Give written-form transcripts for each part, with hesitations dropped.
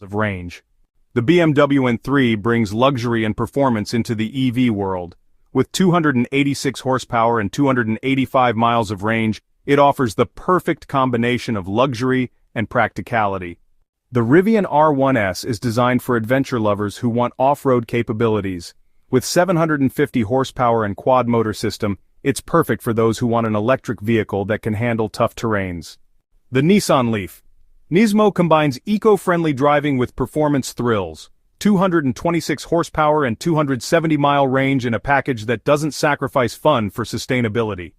of range. The BMW M3 brings luxury and performance into the EV world. With 286 horsepower and 285 miles of range, it offers the perfect combination of luxury and practicality. The Rivian R1S is designed for adventure lovers who want off-road capabilities. With 750 horsepower and quad-motor system, it's perfect for those who want an electric vehicle that can handle tough terrains. The Nissan Leaf. Nismo combines eco-friendly driving with performance thrills. 226 horsepower and 270-mile range in a package that doesn't sacrifice fun for sustainability.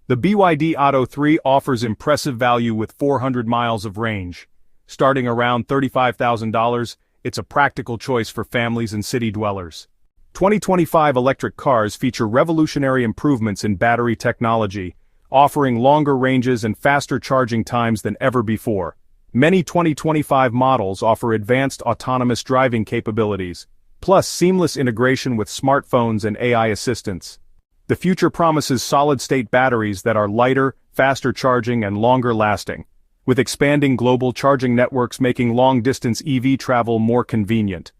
The BYD Atto 3 offers impressive value with 400 miles of range. Starting around $35,000, it's a practical choice for families and city dwellers. 2025 electric cars feature revolutionary improvements in battery technology, offering longer ranges and faster charging times than ever before. Many 2025 models offer advanced autonomous driving capabilities, plus seamless integration with smartphones and AI assistants. The future promises solid-state batteries that are lighter, faster charging and longer lasting, with expanding global charging networks making long-distance EV travel more convenient.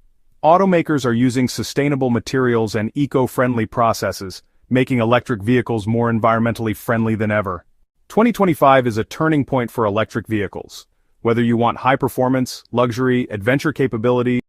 Automakers are using sustainable materials and eco-friendly processes, making electric vehicles more environmentally friendly than ever. 2025 is a turning point for electric vehicles. Whether you want high performance, luxury, adventure capability,